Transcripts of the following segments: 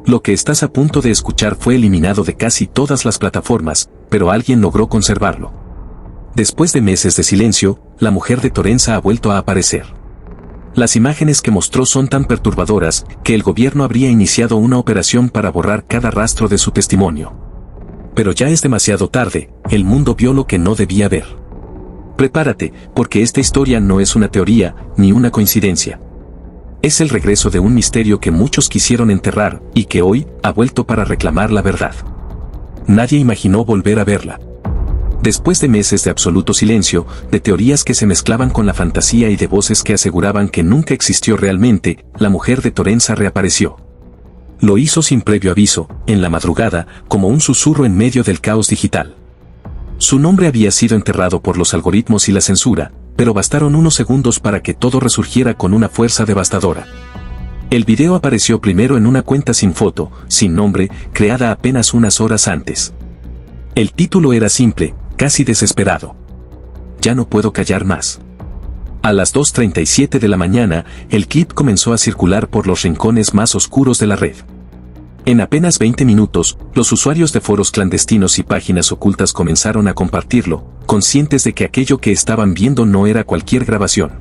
Lo que estás a punto de escuchar fue eliminado de casi todas las plataformas, pero alguien logró conservarlo. Después de meses de silencio, la mujer de Torenza ha vuelto a aparecer. Las imágenes que mostró son tan perturbadoras que el gobierno habría iniciado una operación para borrar cada rastro de su testimonio. Pero ya es demasiado tarde, el mundo vio lo que no debía ver. Prepárate, porque esta historia no es una teoría, ni una coincidencia. Es el regreso de un misterio que muchos quisieron enterrar, y que hoy ha vuelto para reclamar la verdad. Nadie imaginó volver a verla. Después de meses de absoluto silencio, de teorías que se mezclaban con la fantasía y de voces que aseguraban que nunca existió realmente, la mujer de Torenza reapareció. Lo hizo sin previo aviso, en la madrugada, como un susurro en medio del caos digital. Su nombre había sido enterrado por los algoritmos y la censura, pero bastaron unos segundos para que todo resurgiera con una fuerza devastadora. El video apareció primero en una cuenta sin foto, sin nombre, creada apenas unas horas antes. El título era simple, casi desesperado. Ya no puedo callar más. A las 2:37 de la mañana, el clip comenzó a circular por los rincones más oscuros de la red. En apenas 20 minutos, los usuarios de foros clandestinos y páginas ocultas comenzaron a compartirlo, conscientes de que aquello que estaban viendo no era cualquier grabación.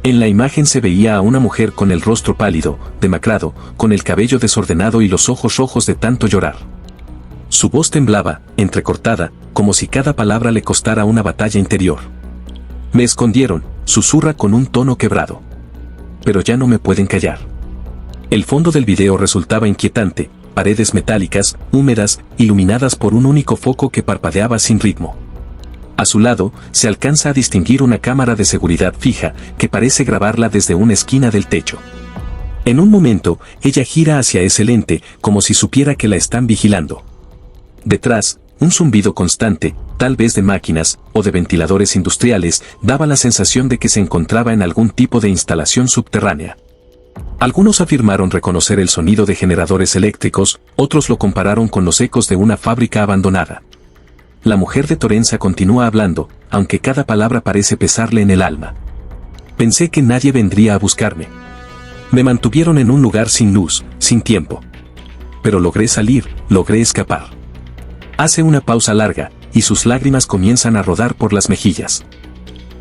En la imagen se veía a una mujer con el rostro pálido, demacrado, con el cabello desordenado y los ojos rojos de tanto llorar. Su voz temblaba, entrecortada, como si cada palabra le costara una batalla interior. Me escondieron, susurra con un tono quebrado. Pero ya no me pueden callar. El fondo del video resultaba inquietante, paredes metálicas, húmedas, iluminadas por un único foco que parpadeaba sin ritmo. A su lado, se alcanza a distinguir una cámara de seguridad fija, que parece grabarla desde una esquina del techo. En un momento, ella gira hacia ese lente, como si supiera que la están vigilando. Detrás, un zumbido constante, tal vez de máquinas, o de ventiladores industriales, daba la sensación de que se encontraba en algún tipo de instalación subterránea. Algunos afirmaron reconocer el sonido de generadores eléctricos, otros lo compararon con los ecos de una fábrica abandonada. La mujer de Torenza continúa hablando, aunque cada palabra parece pesarle en el alma. Pensé que nadie vendría a buscarme. Me mantuvieron en un lugar sin luz, sin tiempo. Pero logré salir, logré escapar. Hace una pausa larga, y sus lágrimas comienzan a rodar por las mejillas.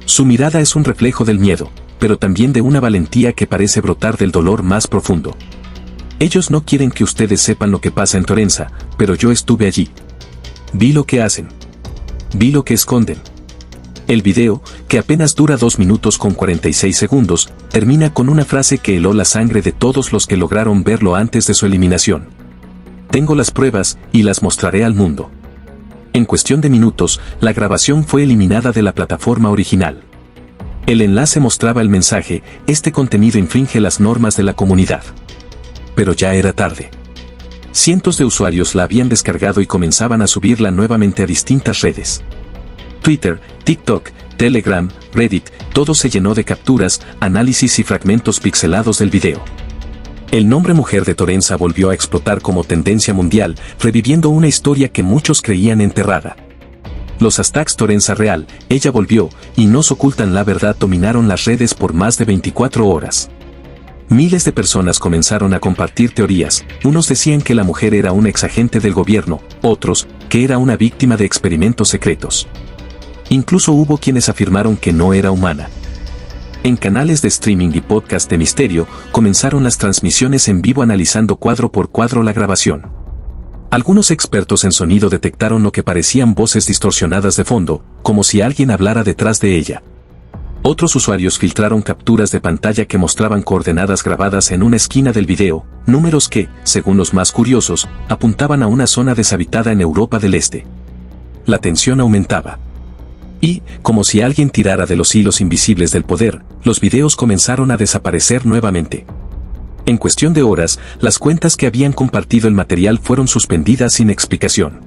Su mirada es un reflejo del miedo, pero también de una valentía que parece brotar del dolor más profundo. Ellos no quieren que ustedes sepan lo que pasa en Torenza, pero yo estuve allí. Vi lo que hacen. Vi lo que esconden. El video, que apenas dura 2 minutos con 46 segundos, termina con una frase que heló la sangre de todos los que lograron verlo antes de su eliminación. Tengo las pruebas, y las mostraré al mundo. En cuestión de minutos, la grabación fue eliminada de la plataforma original. El enlace mostraba el mensaje: este contenido infringe las normas de la comunidad. Pero ya era tarde. Cientos de usuarios la habían descargado y comenzaban a subirla nuevamente a distintas redes. Twitter, TikTok, Telegram, Reddit, todo se llenó de capturas, análisis y fragmentos pixelados del video. El nombre mujer de Torenza volvió a explotar como tendencia mundial, reviviendo una historia que muchos creían enterrada. Los hashtags Torenza Real, ella volvió, y nos ocultan la verdad dominaron las redes por más de 24 horas. Miles de personas comenzaron a compartir teorías, unos decían que la mujer era un exagente del gobierno, otros, que era una víctima de experimentos secretos. Incluso hubo quienes afirmaron que no era humana. En canales de streaming y podcast de misterio, comenzaron las transmisiones en vivo analizando cuadro por cuadro la grabación. Algunos expertos en sonido detectaron lo que parecían voces distorsionadas de fondo, como si alguien hablara detrás de ella. Otros usuarios filtraron capturas de pantalla que mostraban coordenadas grabadas en una esquina del video, números que, según los más curiosos, apuntaban a una zona deshabitada en Europa del Este. La tensión aumentaba. Y, como si alguien tirara de los hilos invisibles del poder, los videos comenzaron a desaparecer nuevamente. En cuestión de horas, las cuentas que habían compartido el material fueron suspendidas sin explicación.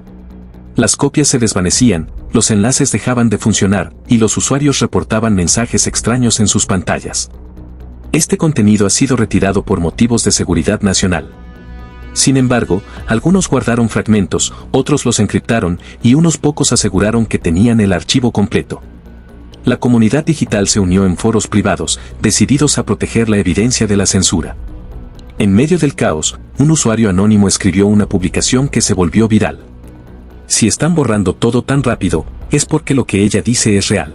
Las copias se desvanecían, los enlaces dejaban de funcionar, y los usuarios reportaban mensajes extraños en sus pantallas. Este contenido ha sido retirado por motivos de seguridad nacional. Sin embargo, algunos guardaron fragmentos, otros los encriptaron, y unos pocos aseguraron que tenían el archivo completo. La comunidad digital se unió en foros privados, decididos a proteger la evidencia de la censura. En medio del caos, un usuario anónimo escribió una publicación que se volvió viral. Si están borrando todo tan rápido, es porque lo que ella dice es real.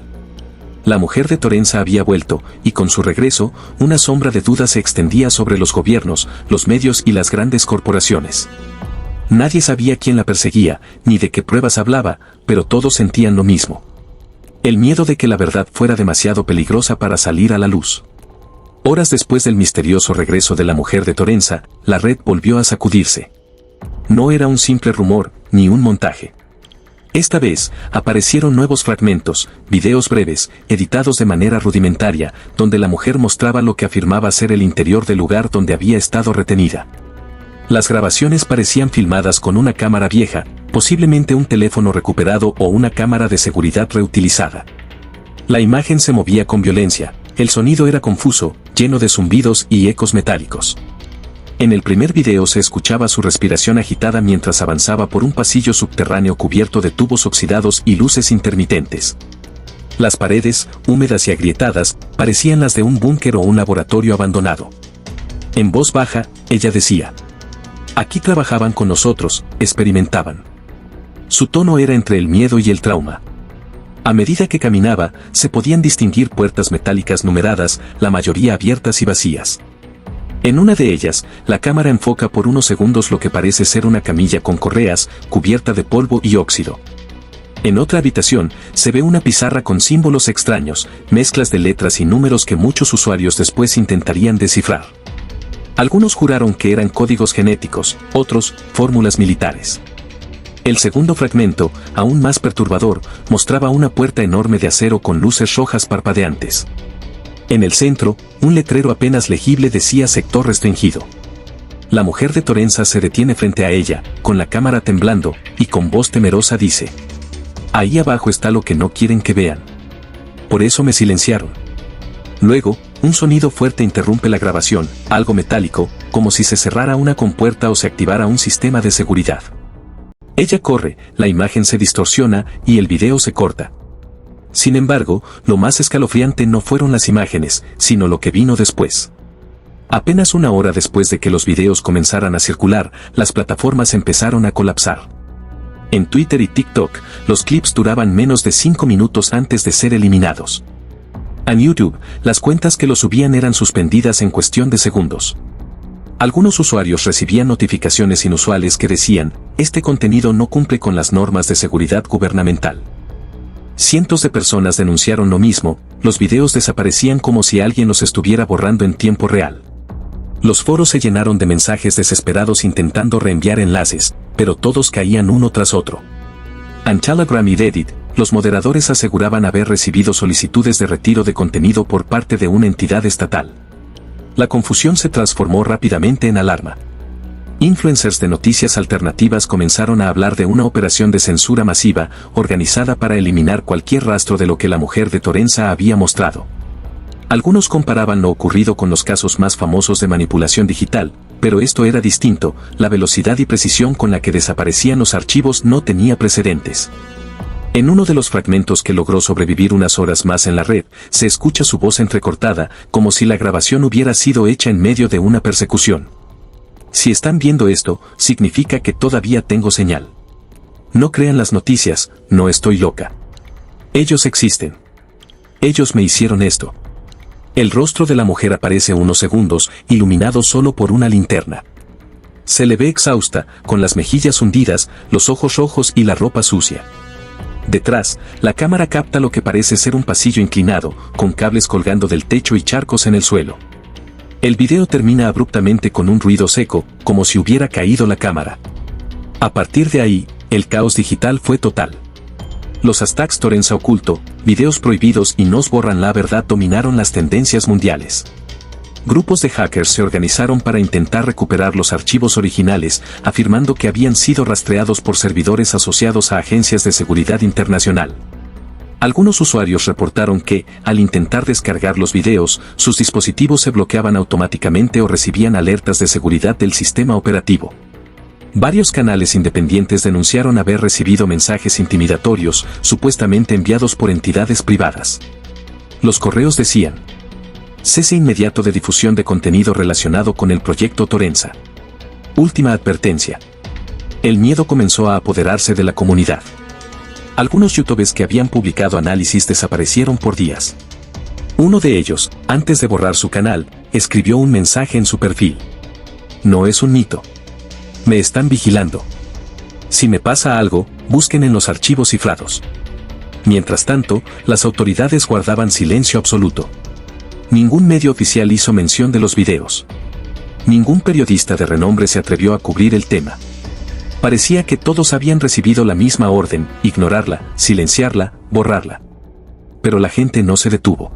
La mujer de Torenza había vuelto, y con su regreso, una sombra de duda se extendía sobre los gobiernos, los medios y las grandes corporaciones. Nadie sabía quién la perseguía, ni de qué pruebas hablaba, pero todos sentían lo mismo. El miedo de que la verdad fuera demasiado peligrosa para salir a la luz. Horas después del misterioso regreso de la mujer de Torenza, la red volvió a sacudirse. No era un simple rumor, ni un montaje. Esta vez, aparecieron nuevos fragmentos, videos breves, editados de manera rudimentaria, donde la mujer mostraba lo que afirmaba ser el interior del lugar donde había estado retenida. Las grabaciones parecían filmadas con una cámara vieja, posiblemente un teléfono recuperado o una cámara de seguridad reutilizada. La imagen se movía con violencia, el sonido era confuso, lleno de zumbidos y ecos metálicos. En el primer video se escuchaba su respiración agitada mientras avanzaba por un pasillo subterráneo cubierto de tubos oxidados y luces intermitentes. Las paredes, húmedas y agrietadas, parecían las de un búnker o un laboratorio abandonado. En voz baja, ella decía: "Aquí trabajaban con nosotros, experimentaban". Su tono era entre el miedo y el trauma. A medida que caminaba, se podían distinguir puertas metálicas numeradas, la mayoría abiertas y vacías. En una de ellas, la cámara enfoca por unos segundos lo que parece ser una camilla con correas, cubierta de polvo y óxido. En otra habitación, se ve una pizarra con símbolos extraños, mezclas de letras y números que muchos usuarios después intentarían descifrar. Algunos juraron que eran códigos genéticos, otros, fórmulas militares. El segundo fragmento, aún más perturbador, mostraba una puerta enorme de acero con luces rojas parpadeantes. En el centro, un letrero apenas legible decía sector restringido. La mujer de Torenza se detiene frente a ella, con la cámara temblando, y con voz temerosa dice: "Ahí abajo está lo que no quieren que vean. Por eso me silenciaron". Luego, un sonido fuerte interrumpe la grabación, algo metálico, como si se cerrara una compuerta o se activara un sistema de seguridad. Ella corre, la imagen se distorsiona, y el video se corta. Sin embargo, lo más escalofriante no fueron las imágenes, sino lo que vino después. Apenas una hora después de que los videos comenzaran a circular, las plataformas empezaron a colapsar. En Twitter y TikTok, los clips duraban menos de 5 minutos antes de ser eliminados. En YouTube, las cuentas que lo subían eran suspendidas en cuestión de segundos. Algunos usuarios recibían notificaciones inusuales que decían: "Este contenido no cumple con las normas de seguridad gubernamental". Cientos de personas denunciaron lo mismo, los videos desaparecían como si alguien los estuviera borrando en tiempo real. Los foros se llenaron de mensajes desesperados intentando reenviar enlaces, pero todos caían uno tras otro. En Telegram y Reddit, los moderadores aseguraban haber recibido solicitudes de retiro de contenido por parte de una entidad estatal. La confusión se transformó rápidamente en alarma. Influencers de noticias alternativas comenzaron a hablar de una operación de censura masiva, organizada para eliminar cualquier rastro de lo que la mujer de Torenza había mostrado. Algunos comparaban lo ocurrido con los casos más famosos de manipulación digital, pero esto era distinto, la velocidad y precisión con la que desaparecían los archivos no tenía precedentes. En uno de los fragmentos que logró sobrevivir unas horas más en la red, se escucha su voz entrecortada, como si la grabación hubiera sido hecha en medio de una persecución. Si están viendo esto, significa que todavía tengo señal. No crean las noticias, no estoy loca. Ellos existen. Ellos me hicieron esto. El rostro de la mujer aparece unos segundos, iluminado solo por una linterna. Se le ve exhausta, con las mejillas hundidas, los ojos rojos y la ropa sucia. Detrás, la cámara capta lo que parece ser un pasillo inclinado, con cables colgando del techo y charcos en el suelo. El video termina abruptamente con un ruido seco, como si hubiera caído la cámara. A partir de ahí, el caos digital fue total. Los hashtags Torenza oculto, videos prohibidos y nos borran la verdad dominaron las tendencias mundiales. Grupos de hackers se organizaron para intentar recuperar los archivos originales, afirmando que habían sido rastreados por servidores asociados a agencias de seguridad internacional. Algunos usuarios reportaron que, al intentar descargar los videos, sus dispositivos se bloqueaban automáticamente o recibían alertas de seguridad del sistema operativo. Varios canales independientes denunciaron haber recibido mensajes intimidatorios, supuestamente enviados por entidades privadas. Los correos decían: Cese inmediato de difusión de contenido relacionado con el proyecto Torenza. Última advertencia. El miedo comenzó a apoderarse de la comunidad. Algunos youtubers que habían publicado análisis desaparecieron por días. Uno de ellos, antes de borrar su canal, escribió un mensaje en su perfil. No es un mito. Me están vigilando. Si me pasa algo, busquen en los archivos cifrados. Mientras tanto, las autoridades guardaban silencio absoluto. Ningún medio oficial hizo mención de los videos. Ningún periodista de renombre se atrevió a cubrir el tema. Parecía que todos habían recibido la misma orden: ignorarla, silenciarla, borrarla. Pero la gente no se detuvo.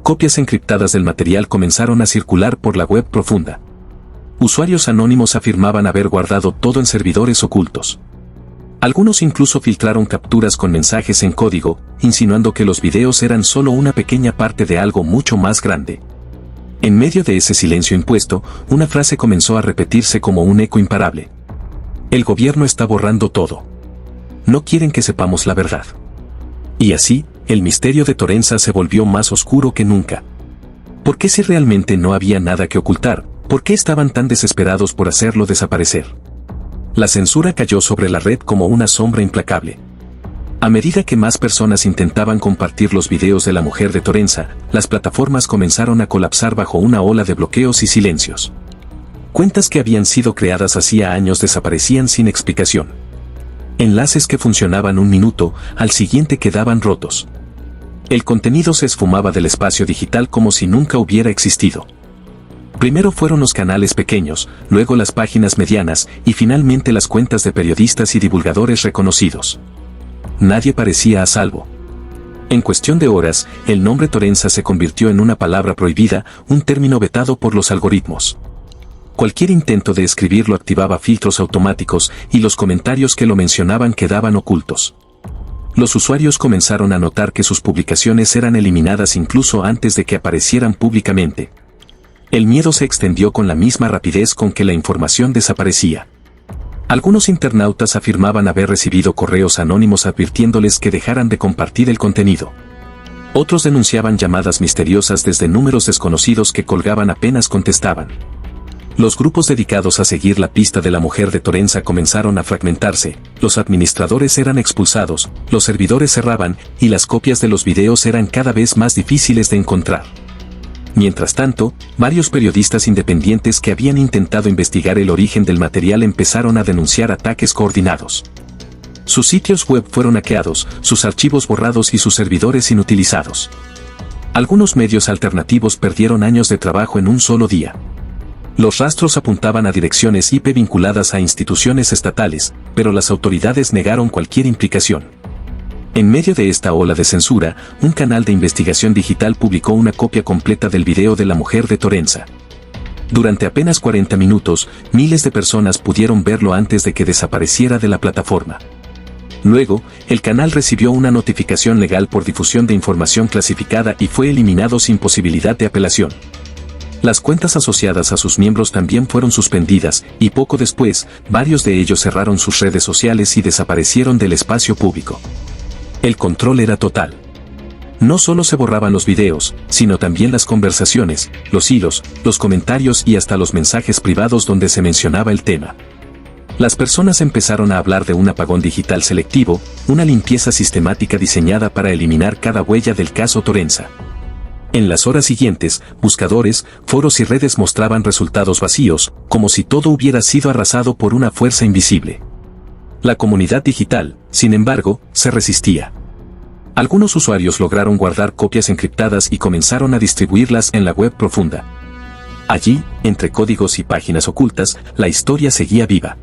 Copias encriptadas del material comenzaron a circular por la web profunda. Usuarios anónimos afirmaban haber guardado todo en servidores ocultos. Algunos incluso filtraron capturas con mensajes en código, insinuando que los videos eran solo una pequeña parte de algo mucho más grande. En medio de ese silencio impuesto, una frase comenzó a repetirse como un eco imparable. El gobierno está borrando todo. No quieren que sepamos la verdad. Y así, el misterio de Torenza se volvió más oscuro que nunca. ¿Por qué, si realmente no había nada que ocultar, por qué estaban tan desesperados por hacerlo desaparecer? La censura cayó sobre la red como una sombra implacable. A medida que más personas intentaban compartir los videos de la mujer de Torenza, las plataformas comenzaron a colapsar bajo una ola de bloqueos y silencios. Cuentas que habían sido creadas hacía años desaparecían sin explicación. Enlaces que funcionaban un minuto, al siguiente quedaban rotos. El contenido se esfumaba del espacio digital como si nunca hubiera existido. Primero fueron los canales pequeños, luego las páginas medianas y finalmente las cuentas de periodistas y divulgadores reconocidos. Nadie parecía a salvo. En cuestión de horas, el nombre Torenza se convirtió en una palabra prohibida, un término vetado por los algoritmos. Cualquier intento de escribirlo activaba filtros automáticos y los comentarios que lo mencionaban quedaban ocultos. Los usuarios comenzaron a notar que sus publicaciones eran eliminadas incluso antes de que aparecieran públicamente. El miedo se extendió con la misma rapidez con que la información desaparecía. Algunos internautas afirmaban haber recibido correos anónimos advirtiéndoles que dejaran de compartir el contenido. Otros denunciaban llamadas misteriosas desde números desconocidos que colgaban apenas contestaban. Los grupos dedicados a seguir la pista de la mujer de Torenza comenzaron a fragmentarse, los administradores eran expulsados, los servidores cerraban y las copias de los videos eran cada vez más difíciles de encontrar. Mientras tanto, varios periodistas independientes que habían intentado investigar el origen del material empezaron a denunciar ataques coordinados. Sus sitios web fueron hackeados, sus archivos borrados y sus servidores inutilizados. Algunos medios alternativos perdieron años de trabajo en un solo día. Los rastros apuntaban a direcciones IP vinculadas a instituciones estatales, pero las autoridades negaron cualquier implicación. En medio de esta ola de censura, un canal de investigación digital publicó una copia completa del video de la mujer de Torenza. Durante apenas 40 minutos, miles de personas pudieron verlo antes de que desapareciera de la plataforma. Luego, el canal recibió una notificación legal por difusión de información clasificada y fue eliminado sin posibilidad de apelación. Las cuentas asociadas a sus miembros también fueron suspendidas, y poco después, varios de ellos cerraron sus redes sociales y desaparecieron del espacio público. El control era total. No solo se borraban los videos, sino también las conversaciones, los hilos, los comentarios y hasta los mensajes privados donde se mencionaba el tema. Las personas empezaron a hablar de un apagón digital selectivo, una limpieza sistemática diseñada para eliminar cada huella del caso Torenza. En las horas siguientes, buscadores, foros y redes mostraban resultados vacíos, como si todo hubiera sido arrasado por una fuerza invisible. La comunidad digital, sin embargo, se resistía. Algunos usuarios lograron guardar copias encriptadas y comenzaron a distribuirlas en la web profunda. Allí, entre códigos y páginas ocultas, la historia seguía viva.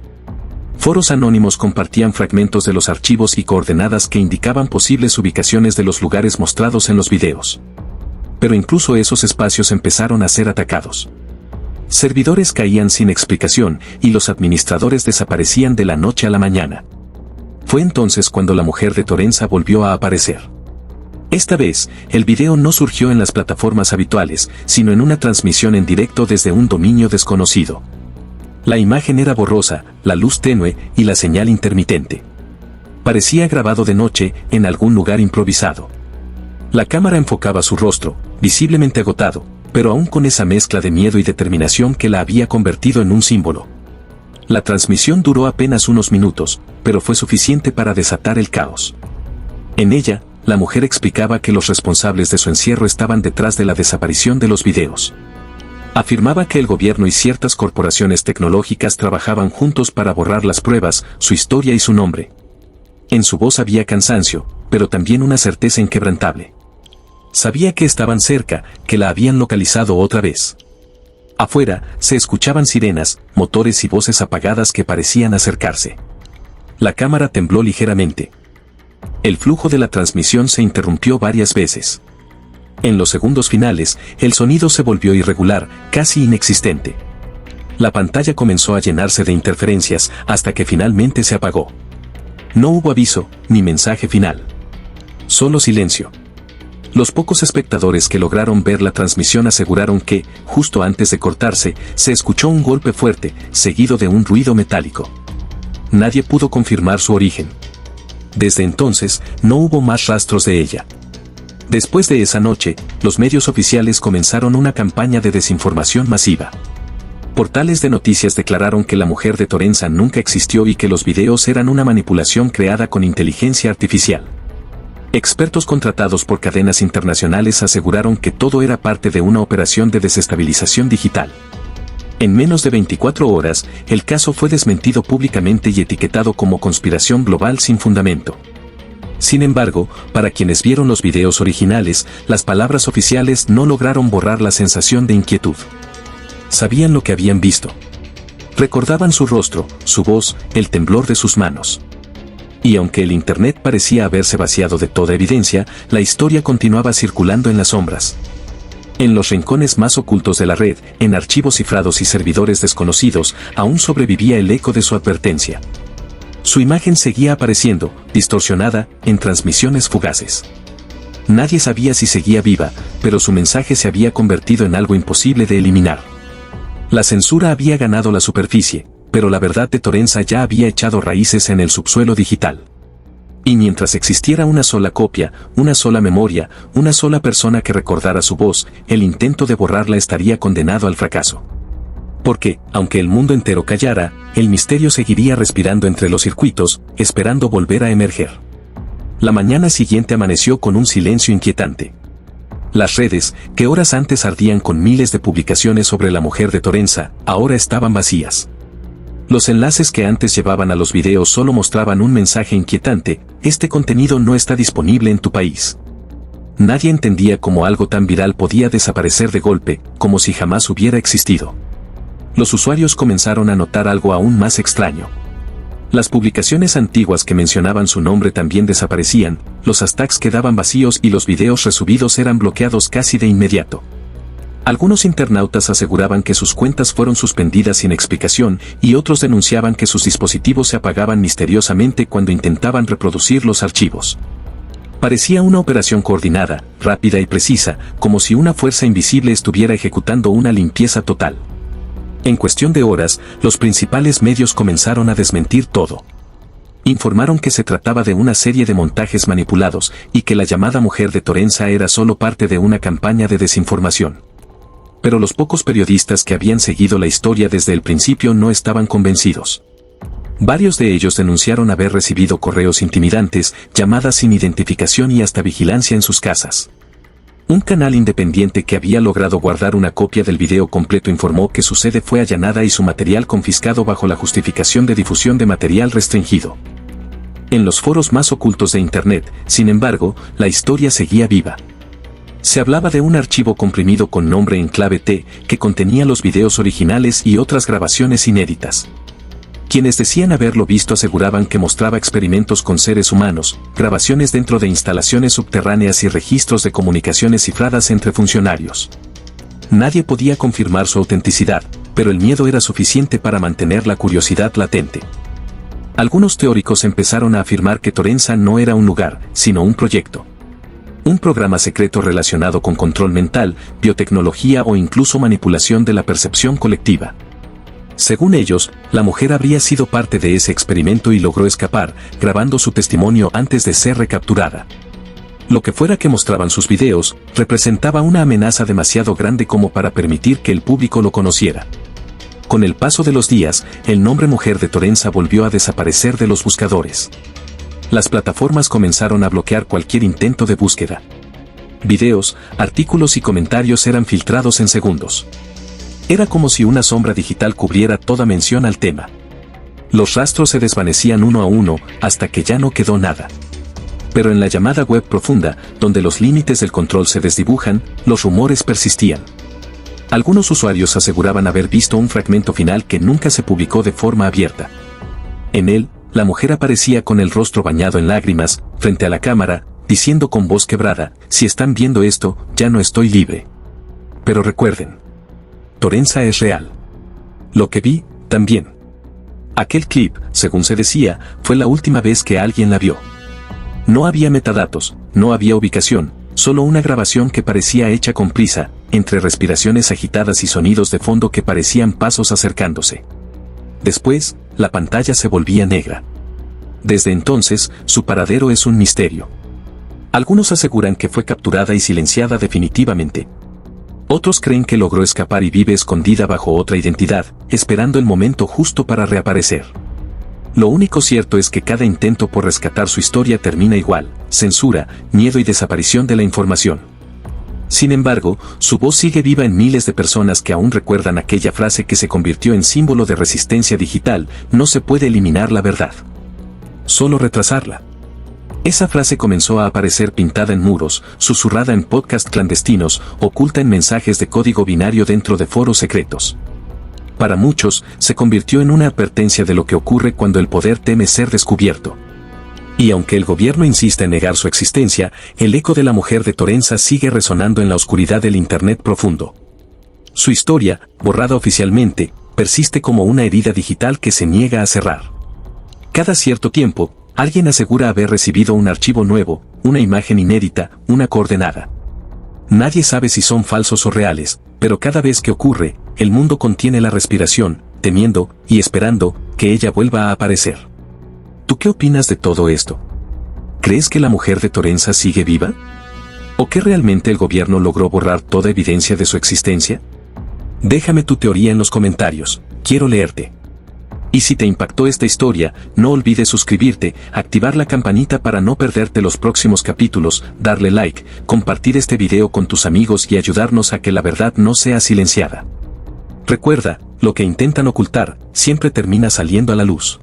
Foros anónimos compartían fragmentos de los archivos y coordenadas que indicaban posibles ubicaciones de los lugares mostrados en los videos. Pero incluso esos espacios empezaron a ser atacados. Servidores caían sin explicación y los administradores desaparecían de la noche a la mañana. Fue entonces cuando la mujer de Torenza volvió a aparecer. Esta vez, el video no surgió en las plataformas habituales, sino en una transmisión en directo desde un dominio desconocido. La imagen era borrosa, la luz tenue y la señal intermitente. Parecía grabado de noche, en algún lugar improvisado. La cámara enfocaba su rostro, visiblemente agotado, pero aún con esa mezcla de miedo y determinación que la había convertido en un símbolo. La transmisión duró apenas unos minutos, pero fue suficiente para desatar el caos. En ella, la mujer explicaba que los responsables de su encierro estaban detrás de la desaparición de los videos. Afirmaba que el gobierno y ciertas corporaciones tecnológicas trabajaban juntos para borrar las pruebas, su historia y su nombre. En su voz había cansancio, pero también una certeza inquebrantable. Sabía que estaban cerca, que la habían localizado otra vez. Afuera, se escuchaban sirenas, motores y voces apagadas que parecían acercarse. La cámara tembló ligeramente. El flujo de la transmisión se interrumpió varias veces. En los segundos finales, el sonido se volvió irregular, casi inexistente. La pantalla comenzó a llenarse de interferencias hasta que finalmente se apagó. No hubo aviso, ni mensaje final. Solo silencio. Los pocos espectadores que lograron ver la transmisión aseguraron que, justo antes de cortarse, se escuchó un golpe fuerte, seguido de un ruido metálico. Nadie pudo confirmar su origen. Desde entonces, no hubo más rastros de ella. Después de esa noche, los medios oficiales comenzaron una campaña de desinformación masiva. Portales de noticias declararon que la mujer de Torenza nunca existió y que los videos eran una manipulación creada con inteligencia artificial. Expertos contratados por cadenas internacionales aseguraron que todo era parte de una operación de desestabilización digital. En menos de 24 horas, el caso fue desmentido públicamente y etiquetado como conspiración global sin fundamento. Sin embargo, para quienes vieron los videos originales, las palabras oficiales no lograron borrar la sensación de inquietud. Sabían lo que habían visto. Recordaban su rostro, su voz, el temblor de sus manos. Y aunque el Internet parecía haberse vaciado de toda evidencia, la historia continuaba circulando en las sombras. En los rincones más ocultos de la red, en archivos cifrados y servidores desconocidos, aún sobrevivía el eco de su advertencia. Su imagen seguía apareciendo, distorsionada, en transmisiones fugaces. Nadie sabía si seguía viva, pero su mensaje se había convertido en algo imposible de eliminar. La censura había ganado la superficie, pero la verdad de Torenza ya había echado raíces en el subsuelo digital. Y mientras existiera una sola copia, una sola memoria, una sola persona que recordara su voz, el intento de borrarla estaría condenado al fracaso. Porque, aunque el mundo entero callara, el misterio seguiría respirando entre los circuitos, esperando volver a emerger. La mañana siguiente amaneció con un silencio inquietante. Las redes, que horas antes ardían con miles de publicaciones sobre la mujer de Torenza, ahora estaban vacías. Los enlaces que antes llevaban a los videos solo mostraban un mensaje inquietante: este contenido no está disponible en tu país. Nadie entendía cómo algo tan viral podía desaparecer de golpe, como si jamás hubiera existido. Los usuarios comenzaron a notar algo aún más extraño. Las publicaciones antiguas que mencionaban su nombre también desaparecían, los hashtags quedaban vacíos y los videos resubidos eran bloqueados casi de inmediato. Algunos internautas aseguraban que sus cuentas fueron suspendidas sin explicación y otros denunciaban que sus dispositivos se apagaban misteriosamente cuando intentaban reproducir los archivos. Parecía una operación coordinada, rápida y precisa, como si una fuerza invisible estuviera ejecutando una limpieza total. En cuestión de horas, los principales medios comenzaron a desmentir todo. Informaron que se trataba de una serie de montajes manipulados y que la llamada mujer de Torenza era solo parte de una campaña de desinformación. Pero los pocos periodistas que habían seguido la historia desde el principio no estaban convencidos. Varios de ellos denunciaron haber recibido correos intimidantes, llamadas sin identificación y hasta vigilancia en sus casas. Un canal independiente que había logrado guardar una copia del video completo informó que su sede fue allanada y su material confiscado bajo la justificación de difusión de material restringido. En los foros más ocultos de Internet, sin embargo, la historia seguía viva. Se hablaba de un archivo comprimido con nombre en clave T que contenía los videos originales y otras grabaciones inéditas. Quienes decían haberlo visto aseguraban que mostraba experimentos con seres humanos, grabaciones dentro de instalaciones subterráneas y registros de comunicaciones cifradas entre funcionarios. Nadie podía confirmar su autenticidad, pero el miedo era suficiente para mantener la curiosidad latente. Algunos teóricos empezaron a afirmar que Torenza no era un lugar, sino un proyecto. Un programa secreto relacionado con control mental, biotecnología o incluso manipulación de la percepción colectiva. Según ellos, la mujer habría sido parte de ese experimento y logró escapar, grabando su testimonio antes de ser recapturada. Lo que fuera que mostraban sus videos, representaba una amenaza demasiado grande como para permitir que el público lo conociera. Con el paso de los días, el nombre Mujer de Torenza volvió a desaparecer de los buscadores. Las plataformas comenzaron a bloquear cualquier intento de búsqueda. Videos, artículos y comentarios eran filtrados en segundos. Era como si una sombra digital cubriera toda mención al tema. Los rastros se desvanecían uno a uno hasta que ya no quedó nada. Pero en la llamada web profunda, donde los límites del control se desdibujan, los rumores persistían. Algunos usuarios aseguraban haber visto un fragmento final que nunca se publicó de forma abierta. En él, la mujer aparecía con el rostro bañado en lágrimas, frente a la cámara, diciendo con voz quebrada: "Si están viendo esto, ya no estoy libre". Pero recuerden, Torenza es real. Lo que vi, también. Aquel clip, según se decía, fue la última vez que alguien la vio. No había metadatos, no había ubicación, solo una grabación que parecía hecha con prisa, entre respiraciones agitadas y sonidos de fondo que parecían pasos acercándose. Después, la pantalla se volvía negra. Desde entonces, su paradero es un misterio. Algunos aseguran que fue capturada y silenciada definitivamente. Otros creen que logró escapar y vive escondida bajo otra identidad, esperando el momento justo para reaparecer. Lo único cierto es que cada intento por rescatar su historia termina igual: censura, miedo y desaparición de la información. Sin embargo, su voz sigue viva en miles de personas que aún recuerdan aquella frase que se convirtió en símbolo de resistencia digital: "No se puede eliminar la verdad, solo retrasarla". Esa frase comenzó a aparecer pintada en muros, susurrada en podcasts clandestinos, oculta en mensajes de código binario dentro de foros secretos. Para muchos, se convirtió en una advertencia de lo que ocurre cuando el poder teme ser descubierto. Y aunque el gobierno insiste en negar su existencia, el eco de la mujer de Torenza sigue resonando en la oscuridad del Internet profundo. Su historia, borrada oficialmente, persiste como una herida digital que se niega a cerrar. Cada cierto tiempo, alguien asegura haber recibido un archivo nuevo, una imagen inédita, una coordenada. Nadie sabe si son falsos o reales, pero cada vez que ocurre, el mundo contiene la respiración, temiendo y esperando que ella vuelva a aparecer. ¿Tú qué opinas de todo esto? ¿Crees que la mujer de Torenza sigue viva? ¿O que realmente el gobierno logró borrar toda evidencia de su existencia? Déjame tu teoría en los comentarios, quiero leerte. Y si te impactó esta historia, no olvides suscribirte, activar la campanita para no perderte los próximos capítulos, darle like, compartir este video con tus amigos y ayudarnos a que la verdad no sea silenciada. Recuerda, lo que intentan ocultar, siempre termina saliendo a la luz.